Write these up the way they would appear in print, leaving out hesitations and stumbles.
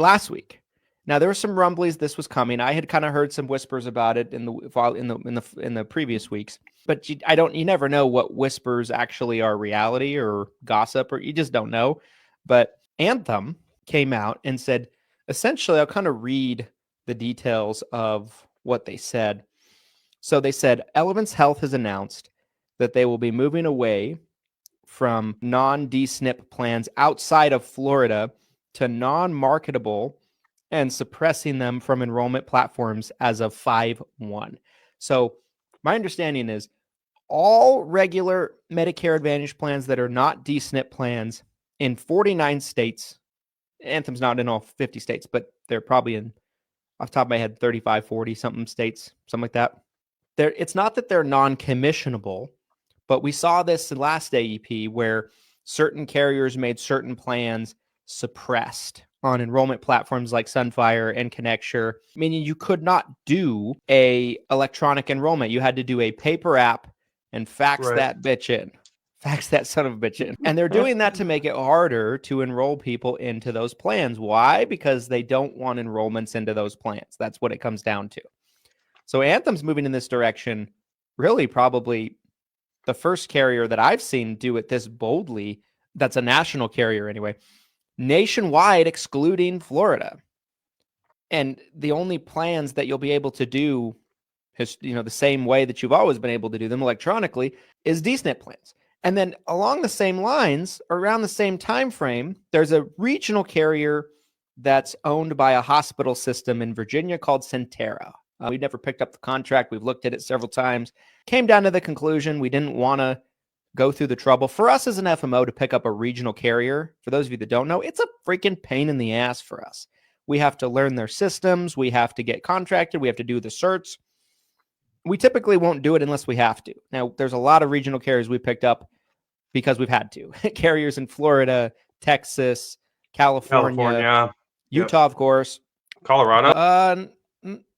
last week. Now there were some rumblings this was coming. I had kind of heard some whispers about it in the previous weeks, but you never know what whispers actually are reality or gossip, or you just don't know. But Anthem came out and said, essentially, I'll kind of read the details of what they said. So they said, Elevance Health has announced that they will be moving away from non-DSNP plans outside of Florida to non-marketable and suppressing them from enrollment platforms as of 5/1. So my understanding is all regular Medicare Advantage plans that are not DSNP plans in 49 states, Anthem's not in all 50 states, but they're probably in, off the top of my head, 35, 40 something states, something like that. It's not that they're non-commissionable, but we saw this in last AEP where certain carriers made certain plans suppressed on enrollment platforms like Sunfire and Connecture, meaning you could not do a electronic enrollment. You had to do a paper app and fax that bitch in. Fax that son of a bitch in. And they're doing that to make it harder to enroll people into those plans. Why? Because they don't want enrollments into those plans. That's what it comes down to. So Anthem's moving in this direction, really probably the first carrier that I've seen do it this boldly, that's a national carrier anyway, nationwide excluding Florida. And the only plans that you'll be able to do is, the same way that you've always been able to do them electronically is DSNP plans. And then along the same lines, around the same time frame, there's a regional carrier that's owned by a hospital system in Virginia called Centera. We never picked up the contract. We've looked at it several times. Came down to the conclusion we didn't want to go through the trouble. For us as an FMO to pick up a regional carrier, for those of you that don't know, it's a freaking pain in the ass for us. We have to learn their systems. We have to get contracted. We have to do the certs. We typically won't do it unless we have to. Now, there's a lot of regional carriers we picked up because we've had to. Carriers in Florida, Texas, California. Utah, of course. Colorado?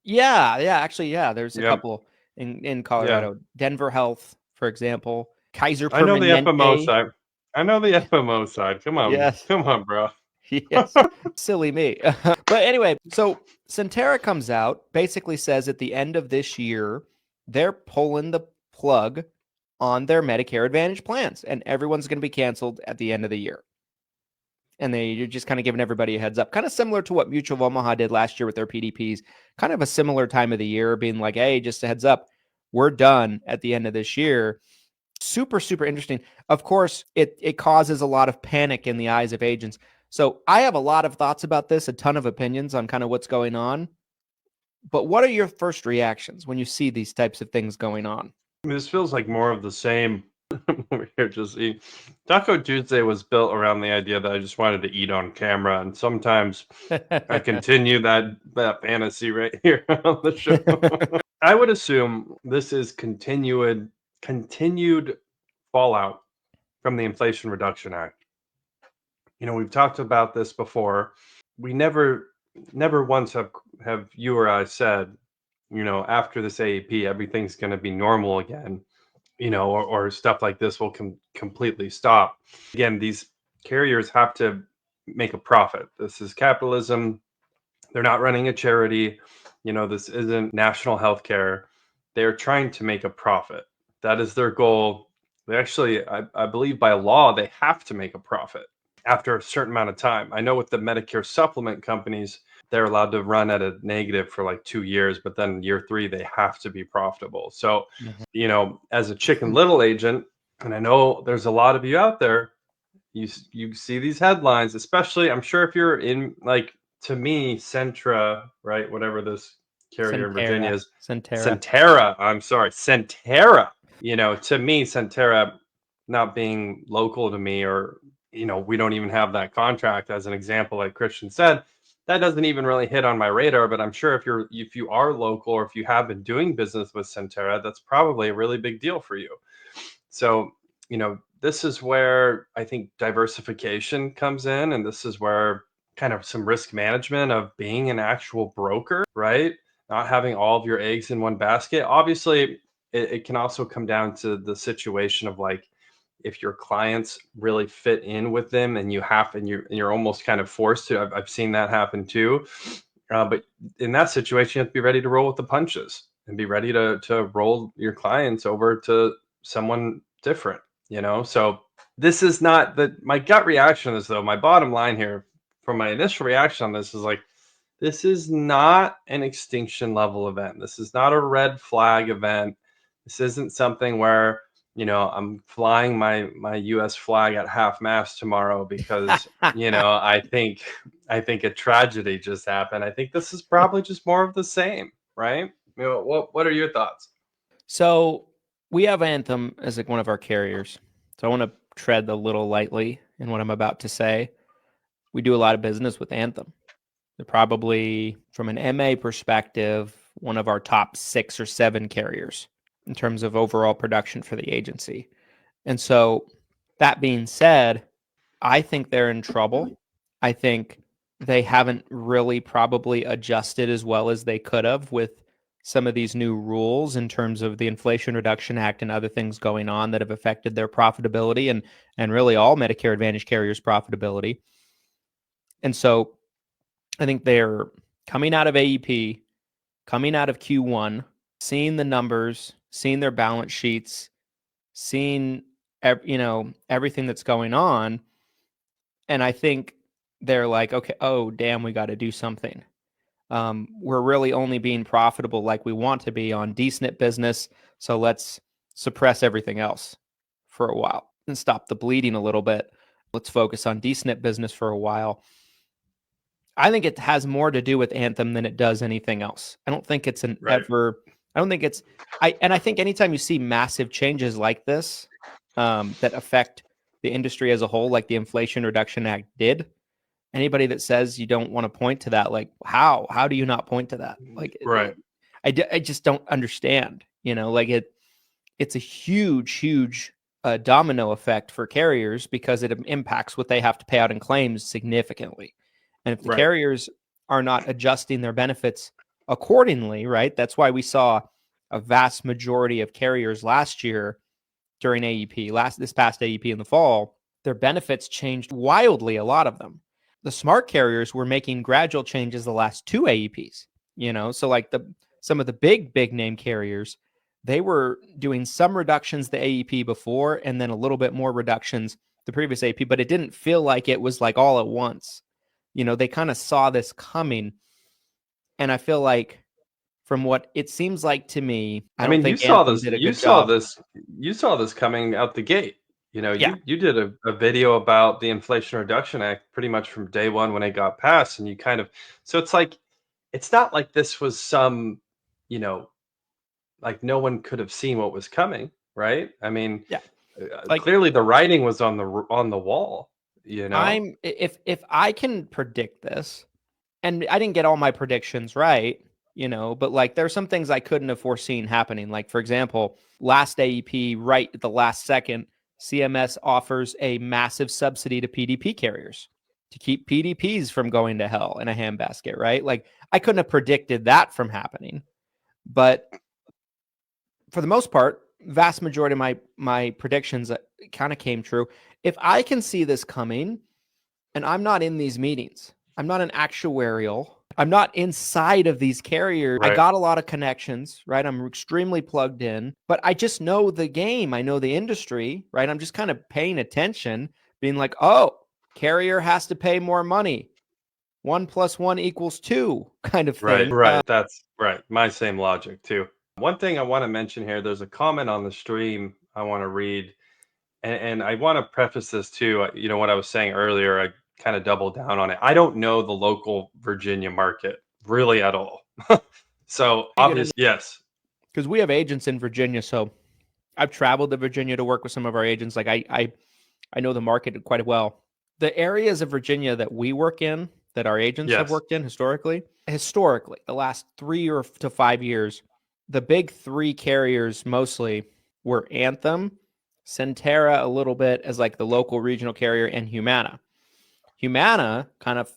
Actually, there's a couple in Colorado. Denver Health, for example. Kaiser Permanente. I know the FMO side. Come on. Yes. Come on, bro. Yes. Silly me. But anyway, so Centera comes out, basically says at the end of this year, they're pulling the plug on their Medicare Advantage plans, and everyone's going to be canceled at the end of the year. And you're just kind of giving everybody a heads up, kind of similar to what Mutual of Omaha did last year with their PDPs, kind of a similar time of the year, being like, hey, just a heads up, we're done at the end of this year. Super, super interesting. Of course, it causes a lot of panic in the eyes of agents. So I have a lot of thoughts about this, a ton of opinions on kind of what's going on. But what are your first reactions when you see these types of things going on? This feels like more of the same. We're here just eating. Taco Tuesday was built around the idea that I just wanted to eat on camera, and sometimes I continue that fantasy right here on the show. I would assume this is continued fallout from the Inflation Reduction Act. We've talked about this before. We never once have you or I said, after this AEP, everything's going to be normal again. Or stuff like this will completely stop. Again, these carriers have to make a profit. This is capitalism. They're not running a charity. This isn't national health care. They're trying to make a profit. That is their goal. They actually, I believe by law, they have to make a profit after a certain amount of time. I know with the Medicare supplement companies, they're allowed to run at a negative for like 2 years, but then year 3, they have to be profitable. So, as a Chicken Little agent, and I know there's a lot of you out there, you see these headlines, especially, I'm sure if you're in, like, to me, Centra, right? Whatever this carrier in Virginia is. Centera. I'm sorry. Centera. To me, Centera not being local to me, or, we don't even have that contract as an example, like Christian said, that doesn't even really hit on my radar. But I'm sure if you are local, or if you have been doing business with Centera, that's probably a really big deal for you. So, this is where I think diversification comes in, and this is where kind of some risk management of being an actual broker, right? Not having all of your eggs in one basket. Obviously, it can also come down to the situation of, like, if your clients really fit in with them, and you're almost kind of forced to. I've seen that happen too. But in that situation, you have to be ready to roll with the punches and be ready to roll your clients over to someone different, So this is not my gut reaction is, though, my bottom line here from my initial reaction on this is like, this is not an extinction level event. This is not a red flag event. This isn't something where, I'm flying my US flag at half mast tomorrow because, I think a tragedy just happened. I think this is probably just more of the same, right? What are your thoughts? So we have Anthem as like one of our carriers. So I want to tread a little lightly in what I'm about to say. We do a lot of business with Anthem. They're probably, from an MA perspective, one of our top 6 or 7 carriers in terms of overall production for the agency. And so that being said, I think they're in trouble. I think they haven't really probably adjusted as well as they could have with some of these new rules in terms of the Inflation Reduction Act and other things going on that have affected their profitability and really all Medicare Advantage carriers' profitability. And so I think they're coming out of AEP, coming out of Q1, seeing the numbers, seeing their balance sheets, seeing everything that's going on, and I think they're like, okay, oh damn, we got to do something. We're really only being profitable like we want to be on D-SNP business, so let's suppress everything else for a while and stop the bleeding a little bit. Let's focus on D-SNP business for a while. I think it has more to do with Anthem than it does anything else. I don't think it's I think anytime you see massive changes like this that affect the industry as a whole, like the Inflation Reduction Act did, anybody that says you don't want to point to that, like how do you not point to that? Like, right. I just don't understand, like it's a huge domino effect for carriers because it impacts what they have to pay out in claims significantly. And if the carriers are not adjusting their benefits accordingly, right? That's why we saw a vast majority of carriers last year during AEP, this past AEP in the fall, their benefits changed wildly, a lot of them. The smart carriers were making gradual changes the last 2 AEPs, so like some of the big name carriers, they were doing some reductions the AEP before and then a little bit more reductions the previous AEP, but it didn't feel like it was like all at once. They kind of saw this coming. And I feel like from what it seems like to me, I don't think Anthem did a good job. You saw this coming out the gate. Yeah. You did a video about the Inflation Reduction Act pretty much from day one when it got passed. And so it's like, it's not like this was some, like no one could have seen what was coming, right? I mean, yeah. Clearly the writing was on the wall, if I can predict this, and I didn't get all my predictions right, but like there are some things I couldn't have foreseen happening. Like, for example, last AEP, right at the last second, CMS offers a massive subsidy to PDP carriers to keep PDPs from going to hell in a handbasket, right? Like, I couldn't have predicted that from happening. But for the most part, vast majority of my predictions kind of came true. If I can see this coming, and I'm not in these meetings, I'm not an actuarial, I'm not inside of these carriers. Right. I got a lot of connections, right? I'm extremely plugged in, but I just know the game. I know the industry, right? I'm just kind of paying attention, being like, oh, carrier has to pay more money. 1 + 1 = 2 kind of thing. Right. That's right. My same logic too. One thing I want to mention here, there's a comment on the stream I want to read. And I want to preface this too. What I was saying earlier, I kind of double down on it. I don't know the local Virginia market really at all. So obviously, yes. Because we have agents in Virginia. So I've traveled to Virginia to work with some of our agents. Like I know the market quite well. The areas of Virginia that we work in, that our agents have worked in historically, the last 3 to 5 years, the big 3 carriers mostly were Anthem, Centera a little bit as like the local regional carrier, and Humana. Humana kind of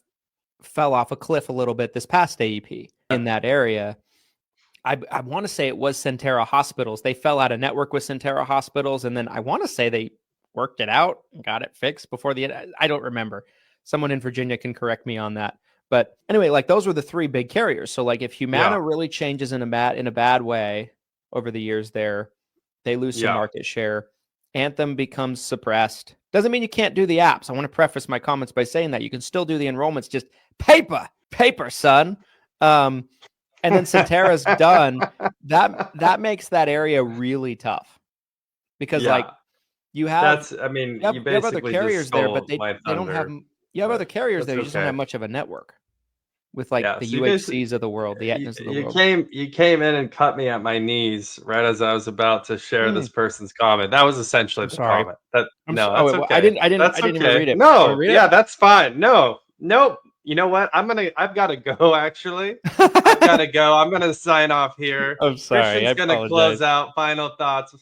fell off a cliff a little bit this past AEP in that area. I want to say it was Centera Hospitals. They fell out of network with Centera Hospitals, and then I want to say they worked it out and got it fixed before the end. I don't remember. Someone in Virginia can correct me on that. But anyway, like those were the three big carriers. So like if Humana really changes in a bad way over the years there, they lose some market share. Anthem becomes suppressed. Doesn't mean you can't do the apps. I want to preface my comments by saying that you can still do the enrollments, just paper, son. And then Centera's done. That makes that area really tough because like you have you have other carriers there, but they don't have. You have other carriers there. You just don't have much of a network with like the UHCs of the world, the Aetnas of the world. You came in and cut me at my knees right as I was about to share this person's comment. That was essentially the comment. That's okay. I didn't even read it. No, that's fine. Nope. You know what? I've got to go. Actually, I've got to go. I'm gonna sign off here. I'm sorry. Christian's gonna close out. Final thoughts.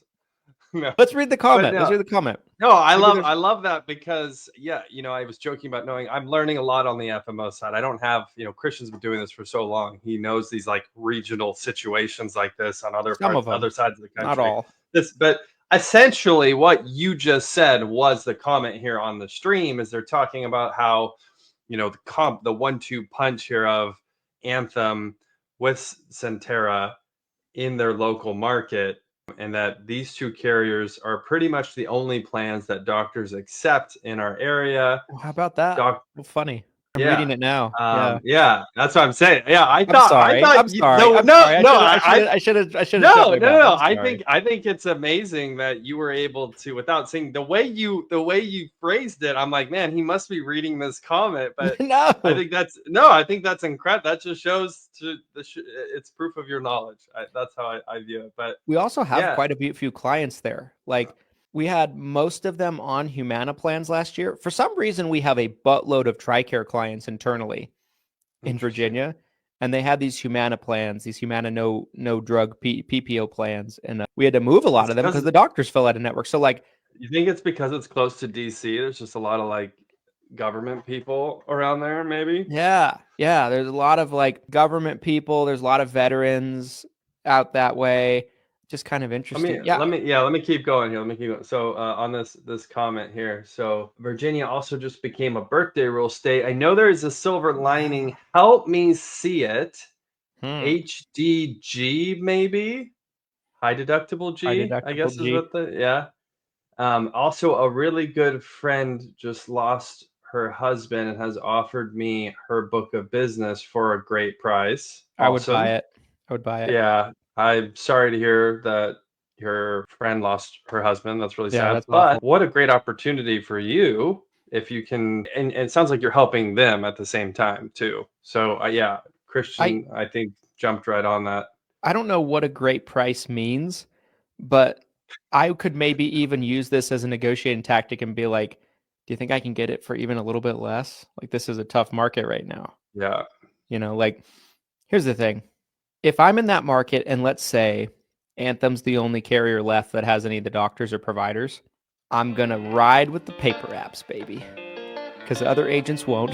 No. Let's read the comment. Let's read the comment. No, I love that because I was joking about I'm learning a lot on the FMO side. I don't have, Christian's been doing this for so long. He knows these like regional situations like this on other sides of the country. Not all. But essentially what you just said was the comment here on the stream is they're talking about how, the 1-2 punch here of Anthem with Centera in their local market. And that these two carriers are pretty much the only plans that doctors accept in our area. Well, how about that? Well, funny. I'm reading it now. Yeah, that's what I'm saying. Yeah, I should have. No. I think it's amazing that you were able to, without seeing the way you phrased it. I'm like, man, he must be reading this comment. But no, I think that's incredible. That just shows it's proof of your knowledge. That's how I view it. But we also have quite a few clients there. Like we had most of them on Humana plans last year. For some reason, we have a buttload of TRICARE clients internally in Virginia, and they had these Humana plans, these Humana no drug PPO plans, and we had to move a lot of them because the doctors fell out of network. So, like, you think it's because it's close to DC? There's just a lot of like government people around there, maybe. Yeah. There's a lot of like government people. There's a lot of veterans out that way. Just kind of interesting. Let me keep going here. So on this comment here, so Virginia also just became a birthday rule state. I know there is a silver lining. Help me see it. HDG maybe high deductible G. I guess G. Is what also a really good friend just lost her husband and has offered me her book of business for a great price. Awesome. I would buy it. Yeah. I'm sorry to hear that your friend lost her husband. That's really sad. That's but awful. What a great opportunity for you if you can. And it sounds like you're helping them at the same time too. So Christian, I think jumped right on that. I don't know what a great price means, but I could maybe even use this as a negotiating tactic and be like, do you think I can get it for even a little bit less? Like this is a tough market right now. Yeah. Like here's the thing. If I'm in that market and let's say Anthem's the only carrier left that has any of the doctors or providers, I'm going to ride with the paper apps, baby, because other agents won't.